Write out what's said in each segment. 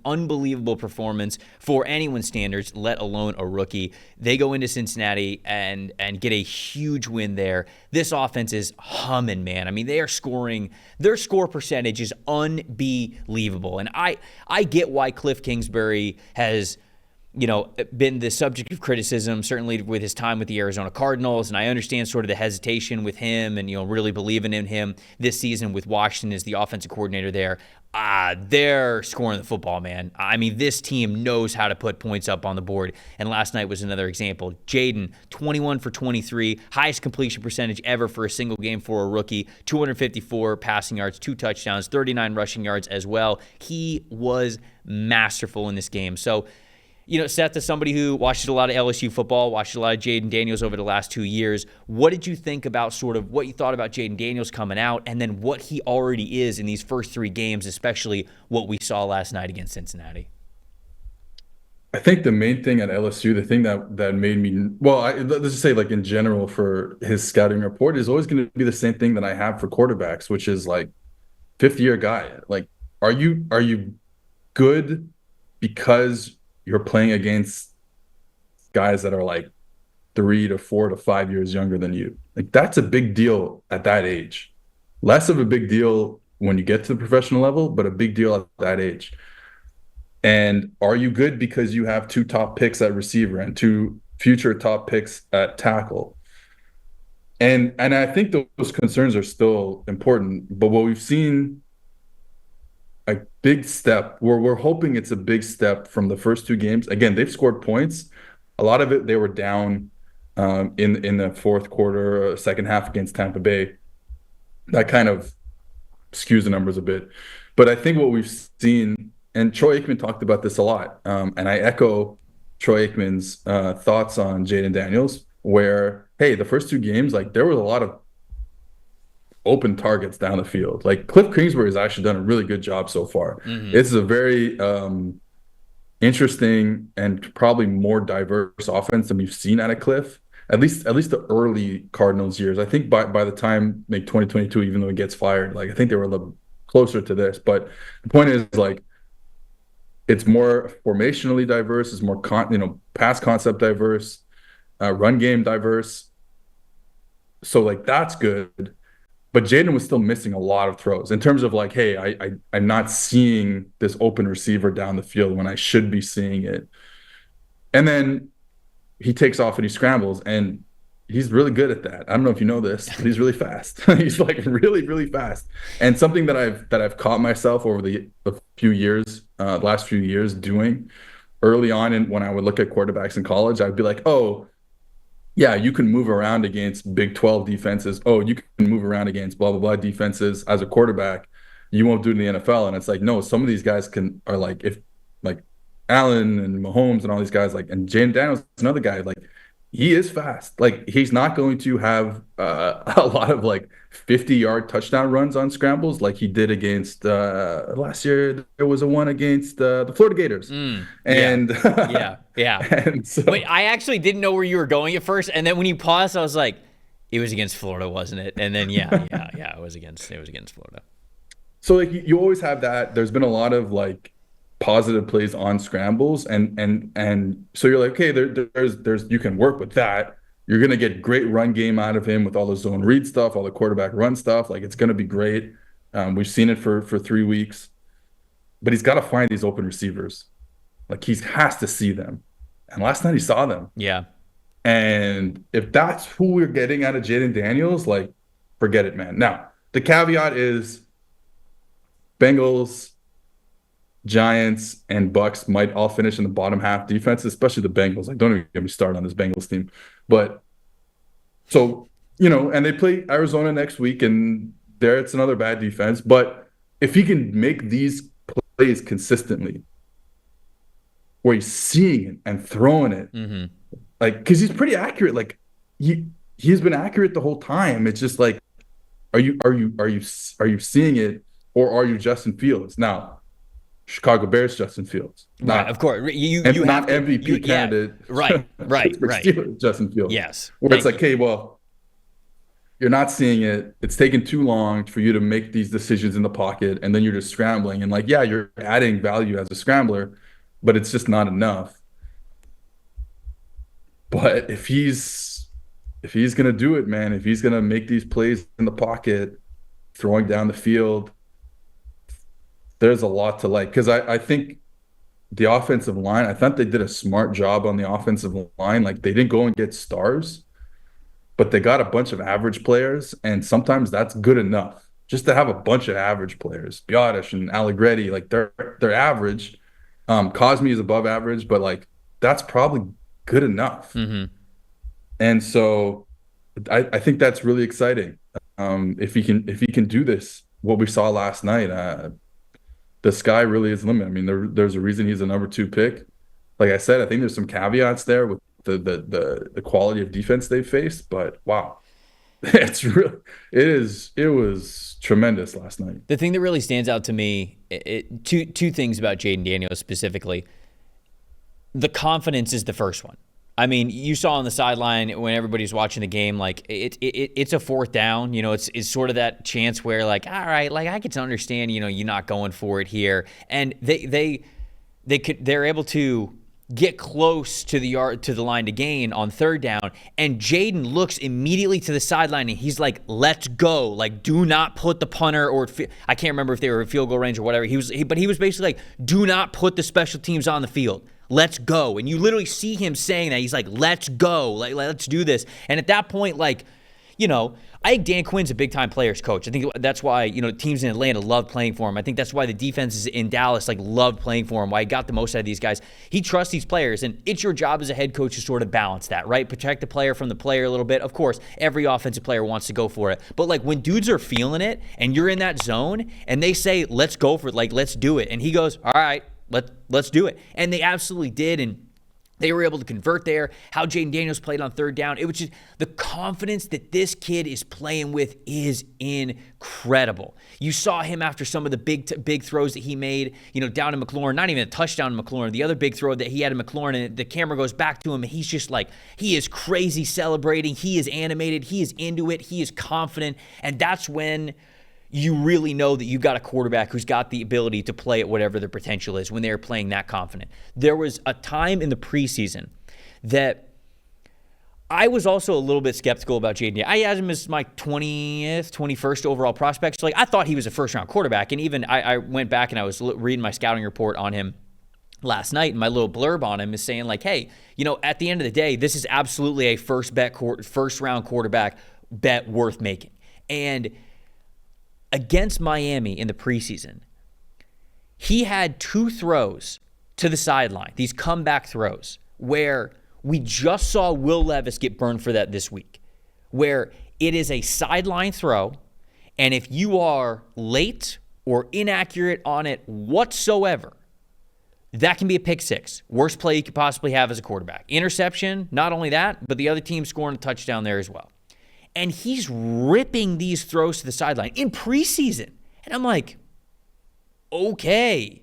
unbelievable performance for anyone's standards, let alone a rookie. They go into Cincinnati and get a huge win there. This offense is humming, man. I mean, they are scoring. Their score percentage is unbelievable. And I get why Cliff Kingsbury has been the subject of criticism, certainly with his time with the Arizona Cardinals. And I understand sort of the hesitation with him and, really believing in him this season with Washington as the offensive coordinator there. They're scoring the football, man. I mean, this team knows how to put points up on the board. And last night was another example. Jayden, 21 for 23, highest completion percentage ever for a single game for a rookie, 254 passing yards, 2 touchdowns, 39 rushing yards as well. He was masterful in this game. So, Seth, as somebody who watched a lot of LSU football, watched a lot of Jayden Daniels over the last 2 years, what did you think about sort of what you thought about Jayden Daniels coming out and then what he already is in these first 3 games, especially what we saw last night against Cincinnati? I think the main thing at LSU, the thing that made me, let's just say like in general for his scouting report is always going to be the same thing that I have for quarterbacks, which is like 50-year guy. Like, are you good because you're playing against guys that are like 3 to 4 to 5 years younger than you? Like, that's a big deal at that age. Less of a big deal when you get to the professional level, but a big deal at that age. And are you good because you have 2 top picks at receiver and 2 future top picks at tackle? And I think those concerns are still important. But what we've seen, a big step, we're hoping it's a big step from the first 2 games. Again, they've scored points. A lot of it, they were down in the fourth quarter, second half against Tampa Bay. That kind of skews the numbers a bit. But I think what we've seen, and Troy Aikman talked about this a lot, and I echo Troy Aikman's thoughts on Jayden Daniels, where, hey, the first 2 games, like, there was a lot of open targets down the field. Like, Cliff Kingsbury has actually done a really good job so far. Mm-hmm. It's a very interesting and probably more diverse offense than we've seen out of Cliff. At least the early Cardinals years. I think by the time like 2022, even though he gets fired, like, I think they were a little closer to this. But the point is, like, it's more formationally diverse. It's more pass concept diverse, run game diverse. So, like, that's good. But Jayden was still missing a lot of throws in terms of like, hey, I'm not seeing this open receiver down the field when I should be seeing it. And then he takes off and he scrambles, and he's really good at that. I don't know if you know this, but he's really fast. He's like really, really fast. And something that I've caught myself over the last few years doing early on, and when I would look at quarterbacks in college, I'd be like, oh, yeah, you can move around against Big 12 defenses. Oh, you can move around against blah, blah, blah defenses as a quarterback. You won't do it in the NFL. And it's like, no, some of these guys are like, if like Allen and Mahomes and all these guys, like, and Jayden Daniels is another guy, like, he is fast. Like, he's not going to have a lot of like 50-yard touchdown runs on scrambles like he did against last year. There was a one against the Florida Gators. And yeah. And so, wait, I actually didn't know where you were going at first, and then when you paused, I was like, it was against Florida, wasn't it? And then it was against Florida. So like, you always have that. There's been a lot of like positive plays on scrambles, and so you're like, okay, there's you can work with that. You're gonna get great run game out of him with all the zone read stuff, all the quarterback run stuff. Like, it's gonna be great. We've seen it for 3 weeks, but he's got to find these open receivers. Like, he has to see them, and last night he saw them. Yeah. And if that's who we're getting out of Jayden Daniels, like, forget it, man. Now, the caveat is Bengals, Giants, and Bucks might all finish in the bottom half defense, especially the Bengals. Like, don't even get me started on this Bengals team. But so, and they play Arizona next week, and there it's another bad defense. But if he can make these plays consistently, where he's seeing it and throwing it, like, because he's pretty accurate. Like, he's been accurate the whole time. It's just like, are you seeing it, or are you Justin Fields? Now, Chicago Bears Justin Fields, right? Of course, you not MVP candidate, right. Justin Fields. Yes, where it's like, hey, well, You're not seeing it. It's taken too long for you to make these decisions in the pocket, and then you're just scrambling. And like, yeah, you're adding value as a scrambler, but it's just not enough. But if he's gonna do it, man, if he's gonna make these plays in the pocket, throwing down the field, there's a lot to like. Because I think the offensive line, I thought they did a smart job on the offensive line. Like they didn't go and get stars, but they got a bunch of average players, and sometimes that's good enough. Just to have a bunch of average players, Biotish and Allegretti, like they're average. Cosme is above average, but like that's probably good enough. Mm-hmm. And so I think that's really exciting. If he can do this, what we saw last night, the sky really is the limit. I mean, there's a reason he's a number 2 pick. Like I said, I think there's some caveats there with the quality of defense they faced, but wow, it was tremendous last night. The thing that really stands out to me, two things about Jayden Daniels specifically. The confidence is the first one. I mean, you saw on the sideline when everybody's watching the game, like it's a 4th down. You know, it's sort of that chance where like, all right, like I can understand, you know, you're not going for it here, and they're able to get close to the line to gain on 3rd down, and Jayden looks immediately to the sideline and he's like, "Let's go!" Like, do not put the punter or I can't remember if they were in field goal range or whatever. But he was basically like, "Do not put the special teams on the field. Let's go!" And you literally see him saying that. He's like, "Let's go! Like, let's do this." And at that point, like, you know, I think Dan Quinn's a big-time players coach. I think that's why, you know, teams in Atlanta love playing for him. I think that's why the defenses in Dallas, like, loved playing for him, why he got the most out of these guys. He trusts these players, and it's your job as a head coach to sort of balance that, right? Protect the player from the player a little bit. Of course, every offensive player wants to go for it. But, like, when dudes are feeling it, and you're in that zone, and they say, "Let's go for it," like, let's do it. And he goes, "All right, let's do it." And they absolutely did, and they were able to convert there. How Jayden Daniels played on 3rd down. It was just the confidence that this kid is playing with is incredible. You saw him after some of the big throws that he made, you know, down to McLaurin, not even a touchdown to McLaurin. The other big throw that he had to McLaurin, and the camera goes back to him, and he's just like, he is crazy celebrating. He is animated. He is into it. He is confident. And that's when you really know that you've got a quarterback who's got the ability to play at whatever their potential is when they're playing that confident. There was a time in the preseason that I was also a little bit skeptical about Jayden. I had him as my 20th, 21st overall prospect. So, like, I thought he was a first-round quarterback. And even I went back and I was reading my scouting report on him last night, and my little blurb on him is saying, like, hey, you know, at the end of the day, this is absolutely a first-round quarterback bet worth making. And against Miami in the preseason, he had 2 throws to the sideline, these comeback throws, where we just saw Will Levis get burned for that this week, where it is a sideline throw, and if you are late or inaccurate on it whatsoever, that can be a pick 6. Worst play you could possibly have as a quarterback. Interception, not only that, but the other team scoring a touchdown there as well. And he's ripping these throws to the sideline in preseason. And I'm like, okay,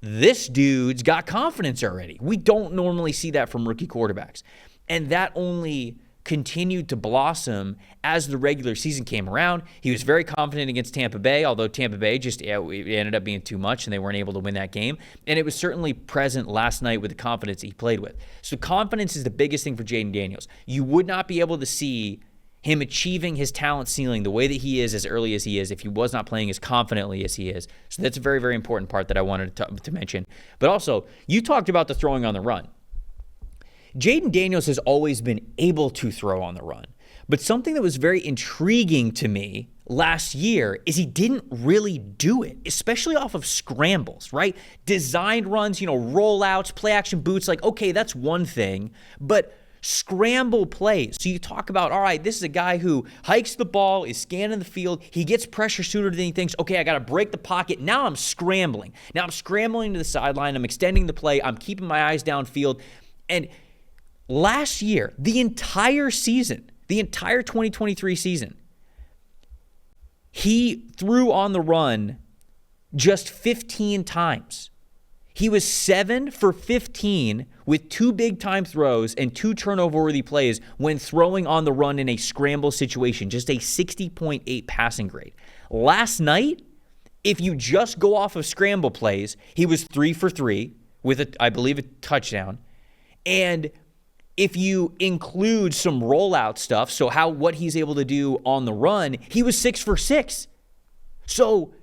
this dude's got confidence already. We don't normally see that from rookie quarterbacks. And that only continued to blossom as the regular season came around. He was very confident against Tampa Bay, although Tampa Bay it ended up being too much and they weren't able to win that game. And it was certainly present last night with the confidence he played with. So confidence is the biggest thing for Jayden Daniels. You would not be able to see him achieving his talent ceiling the way that he is as early as he is if he was not playing as confidently as he is. So that's a very, very important part that I wanted to mention. But also, you talked about the throwing on the run. Jayden Daniels has always been able to throw on the run. But something that was very intriguing to me last year is he didn't really do it, especially off of scrambles, right? Designed runs, rollouts, play action boots, like, okay, that's one thing. But scramble plays. So you talk about, all right, this is a guy who hikes the ball, is scanning the field, he gets pressure sooner than he thinks, okay, I got to break the pocket. Now I'm scrambling. Now I'm scrambling to the sideline. I'm extending the play. I'm keeping my eyes downfield. And last year, the entire 2023 season, he threw on the run just 15 times. He was 7 for 15 with 2 big-time throws and 2 turnover-worthy plays when throwing on the run in a scramble situation, just a 60.8 passing grade. Last night, if you just go off of scramble plays, he was 3 for 3 with, I believe, a touchdown. And if you include some rollout stuff, so what he's able to do on the run, he was 6 for 6. So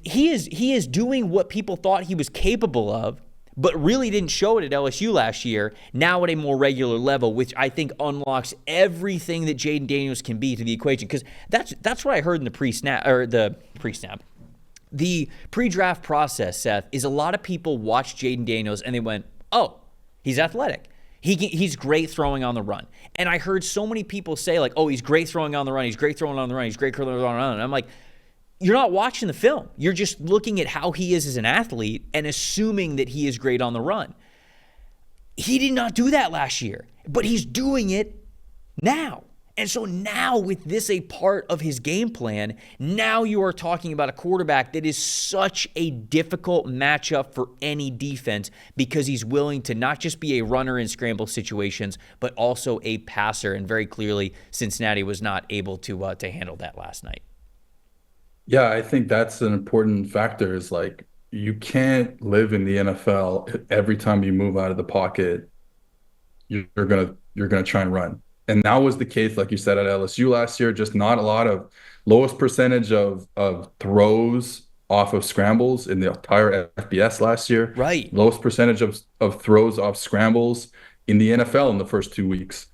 he is doing what people thought he was capable of, but really didn't show it at LSU last year, now at a more regular level, which I think unlocks everything that Jayden Daniels can be to the equation. Because that's what I heard in the pre-draft process, Seth, is a lot of people watched Jayden Daniels and they went, oh, he's athletic. He's great throwing on the run. And I heard so many people say, like, oh, he's great throwing on the run, he's great throwing on the run, he's great throwing on the run. And I'm like, you're not watching the film. You're just looking at how he is as an athlete and assuming that he is great on the run. He did not do that last year, but he's doing it now. And so now with this a part of his game plan, now you are talking about a quarterback that is such a difficult matchup for any defense because he's willing to not just be a runner in scramble situations, but also a passer. And very clearly, Cincinnati was not able to handle that last night. Yeah, I think that's an important factor is like you can't live in the NFL every time you move out of the pocket, you're gonna try and run. And that was the case, like you said, at LSU last year, just not a lot of lowest percentage of throws off of scrambles in the entire FBS last year. Right. Lowest percentage of throws off scrambles in the NFL in the first 2 weeks.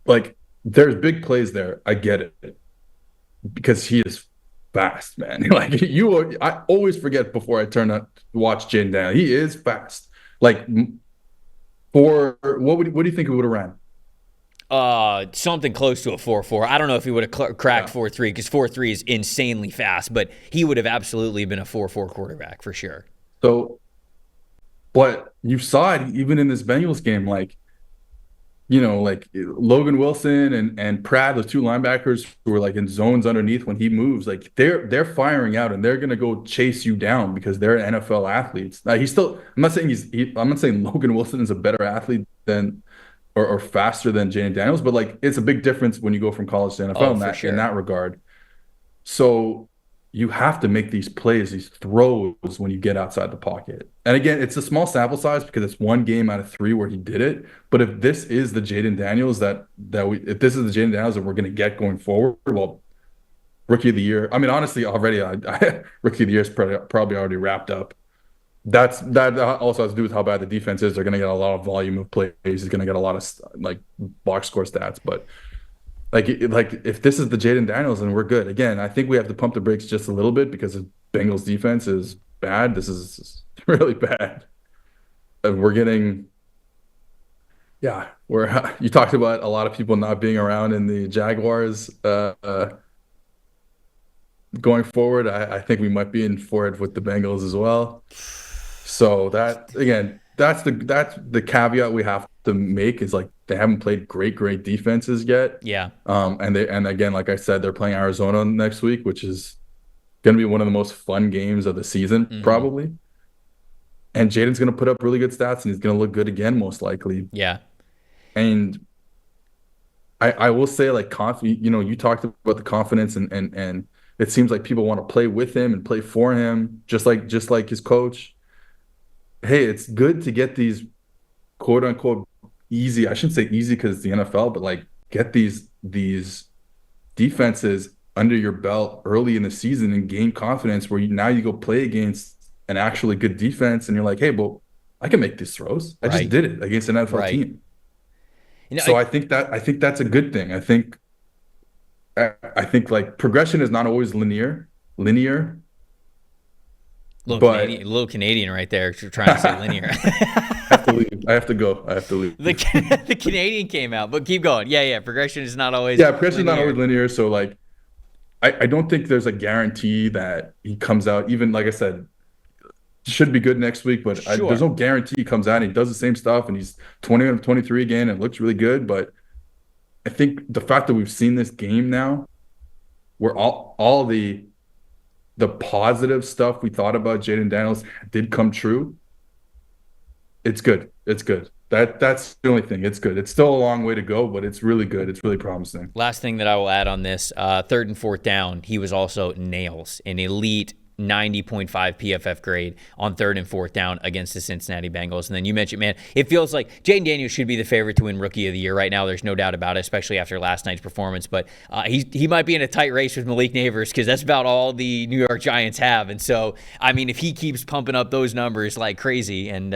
Like there's big plays there. I get it. Because he is fast, man. Like I always forget before I turn on watch Jayden Daniels. He is fast. Like for what do you think he would have ran? Something close to a 4.4. I don't know if he would have cracked 4.3 because 4.3 is insanely fast, but he would have absolutely been a 4.4 quarterback for sure. So, but you saw it even in this Bengals game, like, you know, like Logan Wilson and Pratt, those 2 linebackers who were like in zones underneath when he moves, like they're firing out and they're gonna go chase you down because they're NFL athletes. Now I'm not saying Logan Wilson is a better athlete than or faster than Jayden Daniels, but like it's a big difference when you go from college to NFL in that regard. So you have to make these plays, these throws when you get outside the pocket. And again, it's a small sample size because it's 1 game out of 3 where he did it. But if this is the Jayden Daniels if this is the Jayden Daniels that we're going to get going forward, well, rookie of the year. I mean, honestly, already rookie of the year is probably already wrapped up. That also has to do with how bad the defense is. They're going to get a lot of volume of plays. He's going to get a lot of like box score stats, but. Like if this is the Jayden Daniels, then we're good. Again, I think we have to pump the brakes just a little bit because the Bengals defense is bad. This is really bad. And we're getting, you talked about a lot of people not being around in the Jaguars going forward. I think we might be in for it with the Bengals as well. So that again, that's the caveat we have to make is like they haven't played great defenses yet. Yeah. And again, like I said, they're playing Arizona next week, which is going to be one of the most fun games of the season, probably. And Jayden's going to put up really good stats, and he's going to look good again, most likely. Yeah. And I will say, like, you talked about the confidence, and it seems like people want to play with him and play for him, just like his coach. Hey, it's good to get these quote unquote easy. I shouldn't say easy because it's the NFL, but like get these defenses under your belt early in the season and gain confidence where now you go play against an actually good defense and you're like, hey, well, I can make these throws. I just did it against an NFL team. So I think that's a good thing. I think like progression is not always linear. Little Canadian right there. You're trying to say linear. I have to leave. I have to go. The Canadian came out, but keep going. Yeah. Progression is not always. Yeah, progression is not always linear. So like, I don't think there's a guarantee that he comes out. Even like I said, should be good next week, but there's no guarantee he comes out and he does the same stuff and he's 20 out of 23 again and looks really good. But I think the fact that we've seen this game now, where all the the positive stuff we thought about Jayden Daniels did come true, it's good. It's good. That's the only thing. It's good. It's still a long way to go, but it's really good. It's really promising. Last thing that I will add on this, third and fourth down, he was also nails, an elite 90.5 PFF grade on third and fourth down against the Cincinnati Bengals. And then you mentioned, man, it feels like Jayden Daniels should be the favorite to win Rookie of the Year right now. There's no doubt about it, especially after last night's performance. But he might be in a tight race with Malik Neighbors because that's about all the New York Giants have. And so, I mean, if he keeps pumping up those numbers like crazy and,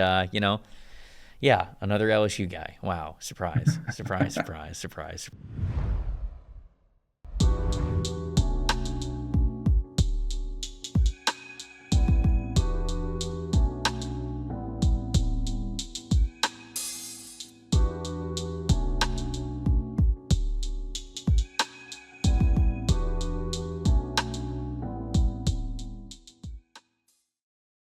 yeah, another LSU guy. Wow. Surprise, surprise, surprise, surprise.